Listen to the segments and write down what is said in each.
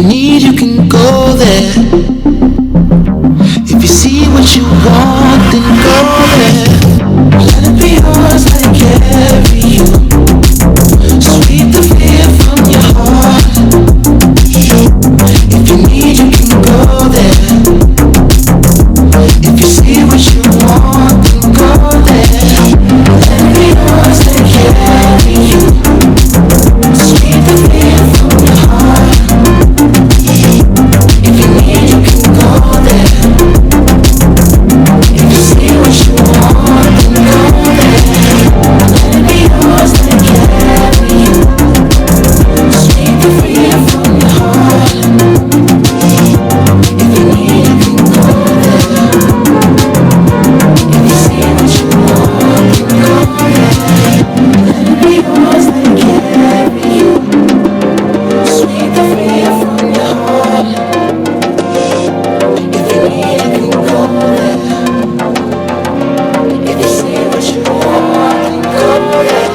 need, you can go there. If you see what you want, then go there. Let it be yours, let it carry you. Sweep the fear from your heart. If you need, you can go there. If you see what you want, then go there. Let it be yours, let it carry you. Sweep the fear from your heart. If you need, you can go there. If you see what you want, then go there. Let it be yours, let it carry you. Sweep the fear from your heart. If you need, you can go there. If you see what you want, then go there. Let it be yours, let it carry you. Sweep the fear from your heart. If you need, you can go there. If you see what you want, then go there.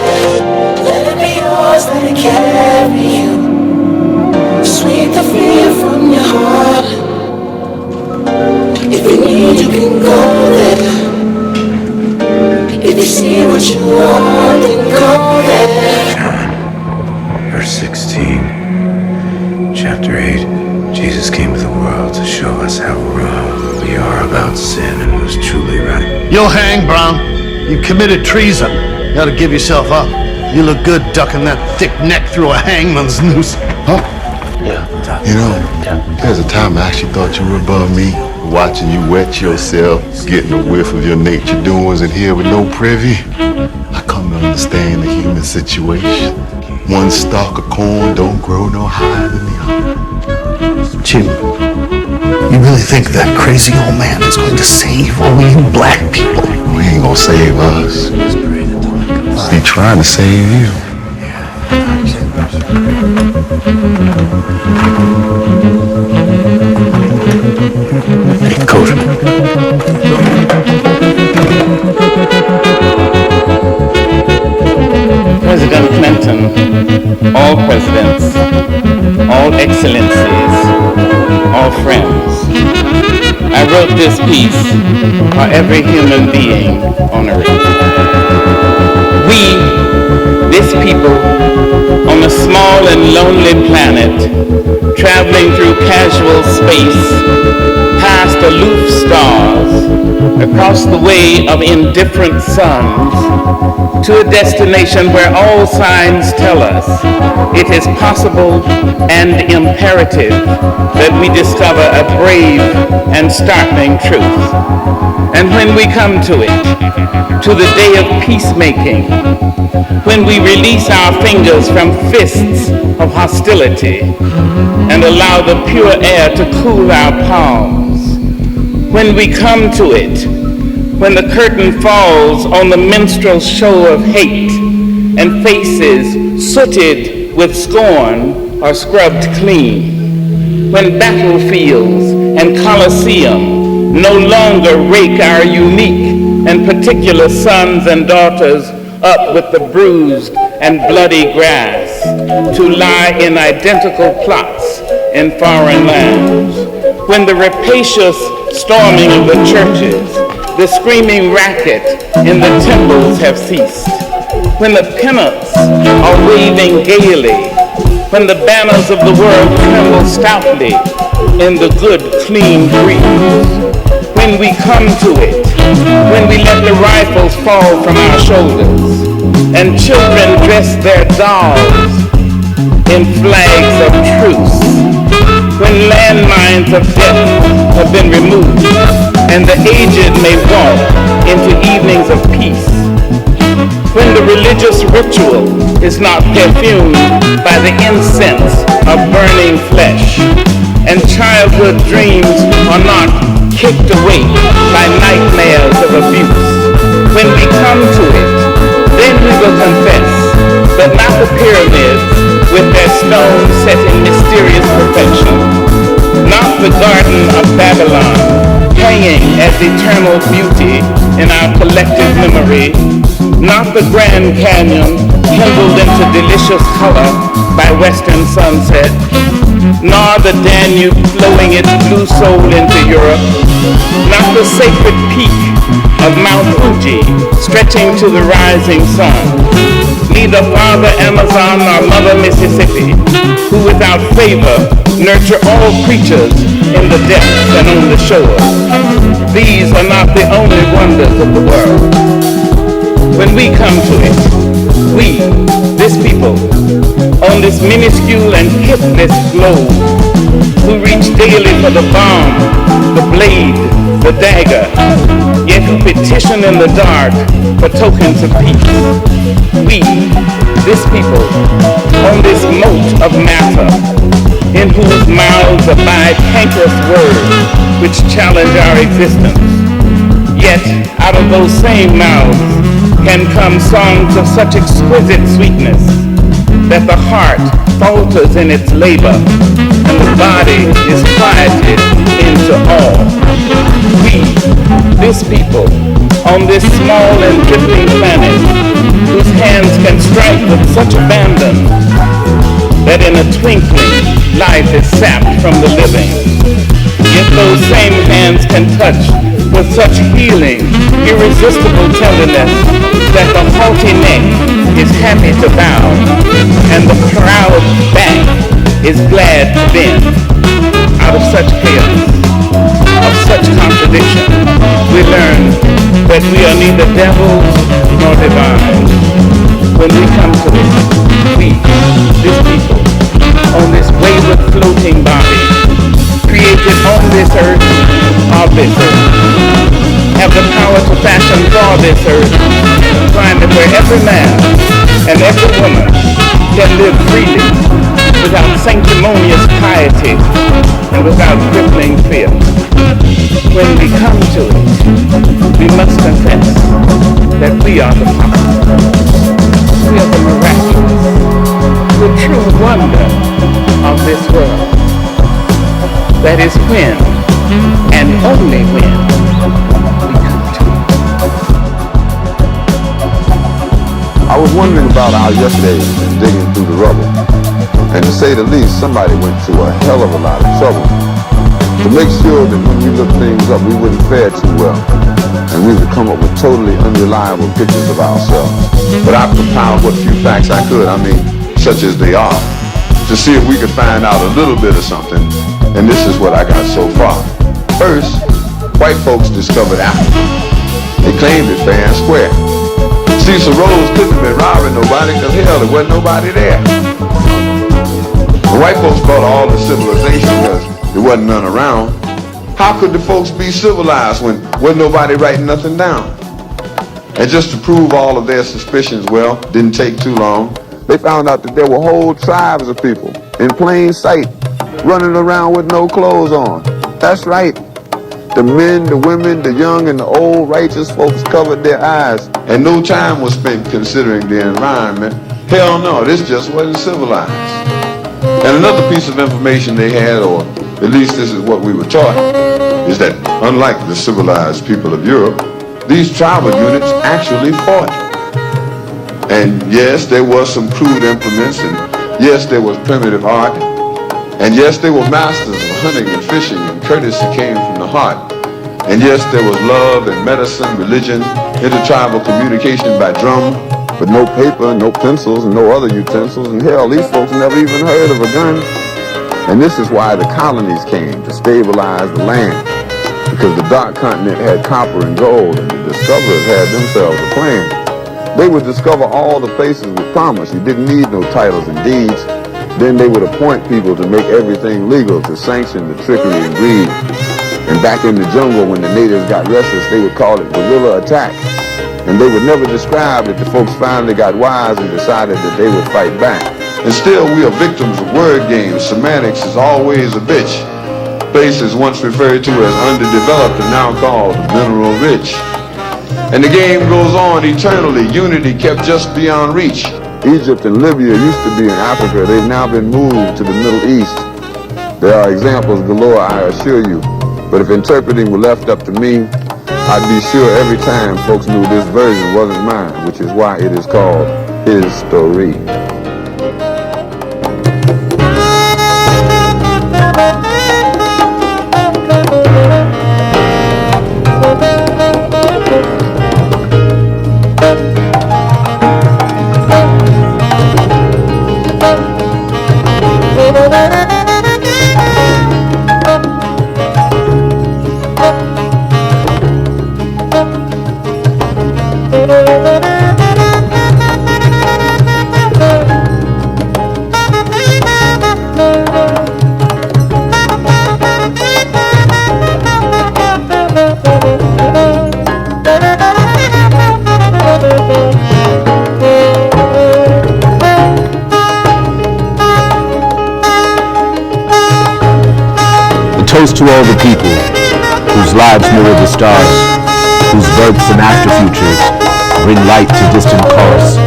Let it be yours, let it carry you. Sweep the fear from your heart. If you need, you can go there. If you see what you want, then go there. John, verse 16, chapter 8. Jesus came to the world to show us how wrong we are about sin and who's truly right. You'll hang, Brown. You committed treason. You ought to give yourself up. You look good ducking that thick neck through a hangman's noose. Huh? Yeah. You know, there's a time I actually thought you were above me, watching you wet yourself, getting a whiff of your nature doings in here with no privy. I come to understand the human situation. One stalk of corn don't grow no higher than the other. Jim, you really think that crazy old man is going to save all you black people? He ain't gonna save us. He's trying to save you. Hey, coach. President Clinton, all presidents, all excellencies, all friends. I wrote this piece for every human being on earth. We, this people, on a small and lonely planet, traveling through casual space, past aloof stars, across the way of indifferent suns, to a destination where all signs tell us it is possible and imperative that we discover a brave and startling truth. And when we come to it, to the day of peacemaking, when we release our fingers from fists of hostility and allow the pure air to cool our palms, when we come to it, when the curtain falls on the minstrel show of hate and faces sooted with scorn are scrubbed clean, when battlefields and coliseum no longer rake our unique and particular sons and daughters up with the bruised and bloody grass to lie in identical plots in foreign lands, when the rapacious storming of the churches, the screaming racket in the temples have ceased, when the pennants are waving gaily, when the banners of the world tremble stoutly in the good, clean breeze, when we come to it, when we let the rifles fall from our shoulders, and children dress their dolls in flags of truce, when landmines of death have been removed, and the aged may walk into evenings of peace, when the religious ritual is not perfumed by the incense of burning flesh, and childhood dreams are not kicked away by nightmares of abuse. When we come to it, then we will confess that not the pyramids with their stones set in mysterious perfection, not the Garden of Babylon hanging as eternal beauty in our collective memory, not the Grand Canyon kindled into delicious color by western sunset, nor the Danube flowing its blue soul into Europe, not the sacred peak of Mount Fuji stretching to the rising sun, neither Father Amazon nor Mother Mississippi, who without favor nurture all creatures in the depths and on the shore. These are not the only wonders of the world. When we come to it, we, this people, on this minuscule and hitless globe, who reach daily for the bomb, the blade, the dagger, yet who petition in the dark for tokens of peace. We, this people, on this moat of matter, in whose mouths abide cankerous words which challenge our existence. Yet, out of those same mouths can come songs of such exquisite sweetness that the heart falters in its labor and the body is quieted into awe. We, this people, on this small and drifting planet, whose hands can strike with such abandon that in a twinkling life is sapped from the living. Yet those same hands can touch with such healing, irresistible tenderness that the haughty neck is happy to bow and the proud back is glad to bend. Out of such chaos, of such contradiction, we learn that we are neither devils nor divine. When we come to it, we, this people, on this wayward floating body, created on this earth, of this earth, have the power to fashion for this earth, climate where every man and every woman can live freely, without sanctimonious piety and without crippling fear. When we come to it, we must confess that we are the power. We are the miraculous, the true wonder of this world. That is when, and only when, we come to it. I was wondering about our yesterday and digging through the rubble. And to say the least, somebody went to a hell of a lot of trouble to make sure that when we looked things up, we wouldn't fare too well. And we would come up with totally unreliable pictures of ourselves. But I compiled what few facts I could, such as they are, to see if we could find out a little bit of something. And this is what I got so far. First, white folks discovered Africa. They claimed it fair and square. Cecil Rhodes couldn't have been robbing nobody because hell, there wasn't nobody there. The white folks brought all the civilization because there wasn't none around. How could the folks be civilized when wasn't nobody writing nothing down? And just to prove all of their suspicions, well, didn't take too long. They found out that there were whole tribes of people in plain sight running around with no clothes on. That's right. The men, the women, the young, and the old righteous folks covered their eyes, and no time was spent considering the environment. Hell no, this just wasn't civilized. And another piece of information they had, or at least this is what we were taught, is that unlike the civilized people of Europe, these tribal units actually fought. And yes, there was some crude implements, and yes, there was primitive art, and yes, they were masters of hunting and fishing, and courtesy came from the heart. And yes, there was love and medicine, religion, intertribal communication by drum, but no paper, no pencils, and no other utensils. And hell, these folks never even heard of a gun. And this is why the colonies came, to stabilize the land, because the dark continent had copper and gold, and the discoverers had themselves a plan. They would discover all the places with promise. You didn't need no titles and deeds. Then they would appoint people to make everything legal, to sanction the trickery and greed. And back in the jungle, when the natives got restless, they would call it guerrilla attack. And they would never describe that the folks finally got wise and decided that they would fight back. And still, we are victims of word games. Semantics is always a bitch. Places once referred to as underdeveloped are now called mineral rich. And the game goes on eternally. Unity kept just beyond reach. Egypt and Libya used to be in Africa. They've now been moved to the Middle East. There are examples galore, I assure you. But if interpreting were left up to me, I'd be sure every time folks knew this version wasn't mine, which is why it is called His Story. toast to all the people whose lives mirror the stars, whose births and after futures bring light to distant cars.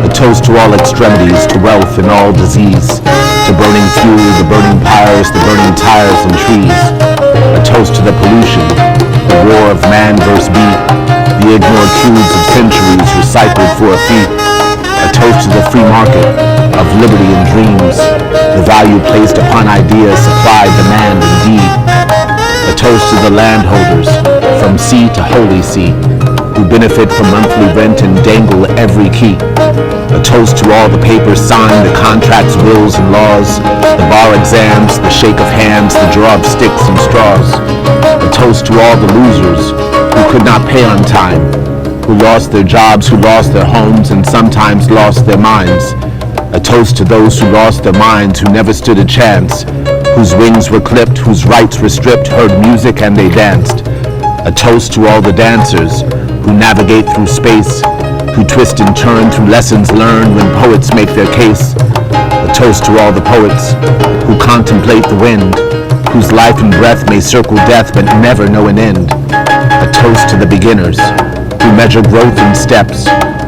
A toast to all extremities, to wealth and all disease, to burning fuel, the burning pyres, the burning tires and trees. A toast to the pollution, the war of man versus beat, the ignored truths of centuries recycled for a fee. A toast to the free market of liberty and dreams, the value placed upon ideas, supply, demand, and deed. A toast to the landholders, from sea to holy sea, who benefit from monthly rent and dangle every key. A toast to all the papers signed, the contracts, wills, and laws, the bar exams, the shake of hands, the draw of sticks and straws. A toast to all the losers who could not pay on time, who lost their jobs, who lost their homes, and sometimes lost their minds. A toast to those who lost their minds, who never stood a chance, whose wings were clipped, whose rights were stripped, heard music and they danced. A toast to all the dancers who navigate through space, who twist and turn through lessons learned when poets make their case. A toast to all the poets who contemplate the wind, whose life and breath may circle death but never know an end. A toast to the beginners who measure growth in steps,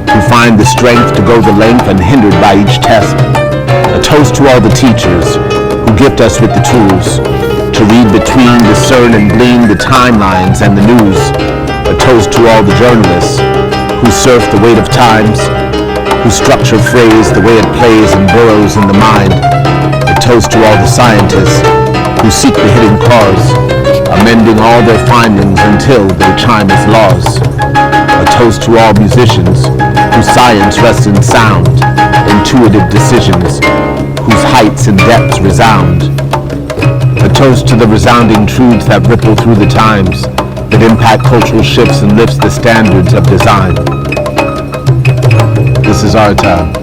who find the strength to go the length unhindered by each test. A toast to all the teachers who gift us with the tools to read between, discern, and glean the timelines and the news. A toast to all the journalists who surf the weight of times, who structure phrase the way it plays and burrows in the mind. A toast to all the scientists who seek the hidden cause, amending all their findings until they chime as laws. A toast to all musicians whose science rests in sound, intuitive decisions, whose heights and depths resound. A toast to the resounding truths that ripple through the times, that impact cultural shifts and lifts the standards of design. This is our time.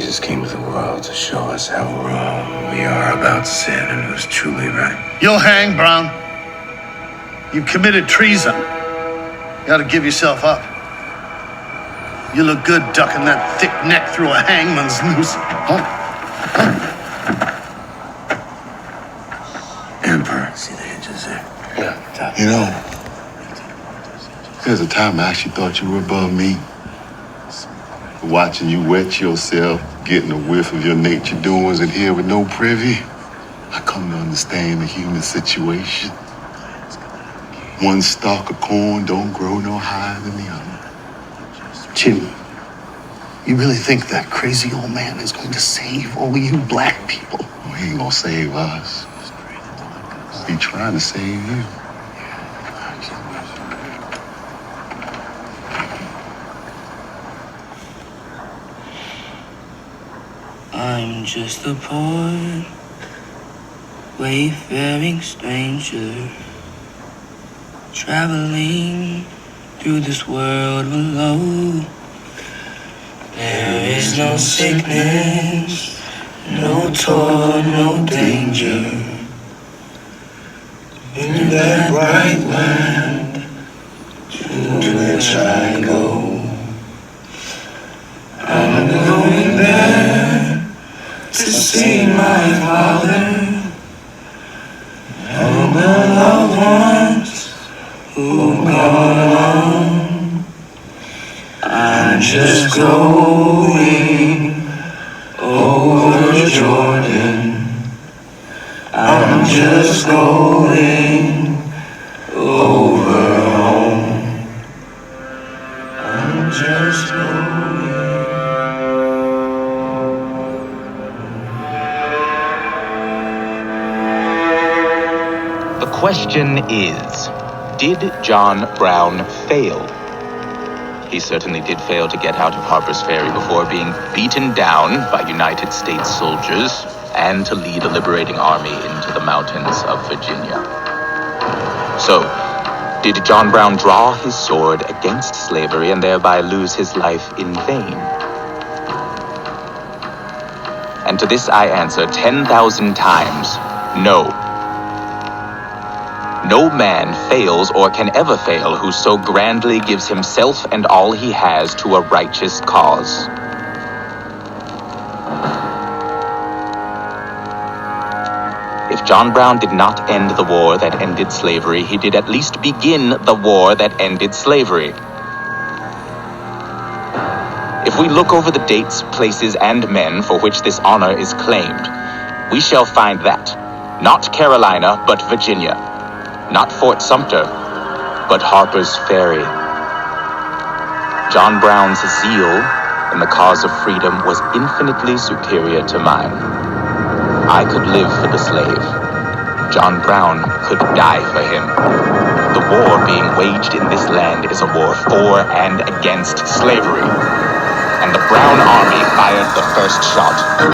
Jesus came to the world to show us how wrong we are about sin and who's truly right. You'll hang, Brown. You committed treason. You ought to give yourself up. You look good ducking that thick neck through a hangman's noose. Emperor, see the hinges there? Yeah. You know, there's a time I actually thought you were above me. Watching you wet yourself, getting a whiff of your nature doings in here with no privy. I come to understand the human situation. One stalk of corn don't grow no higher than the other. Shim, you really think that crazy old man is going to save all you black people? Well, he ain't gonna save us. He trying to save you. I'm just a poor, wayfaring stranger, traveling through this world below. There is no sickness, no toil, no danger in that bright land to which I go. I'm going there to see my father and the loved ones who gone on. I'm just going over Jordan. I'm just going over home. I'm just going. The question is, did John Brown fail? He certainly did fail to get out of Harper's Ferry before being beaten down by United States soldiers and to lead a liberating army into the mountains of Virginia. So, did John Brown draw his sword against slavery and thereby lose his life in vain? And to this I answer 10,000 times, no. No man fails or can ever fail who so grandly gives himself and all he has to a righteous cause. If John Brown did not end the war that ended slavery, he did at least begin the war that ended slavery. If we look over the dates, places, and men for which this honor is claimed, we shall find that not Carolina, but Virginia. Not Fort Sumter, but Harper's Ferry. John Brown's zeal in the cause of freedom was infinitely superior to mine. I could live for the slave. John Brown could die for him. The war being waged in this land is a war for and against slavery. And the Brown Army fired the first shot.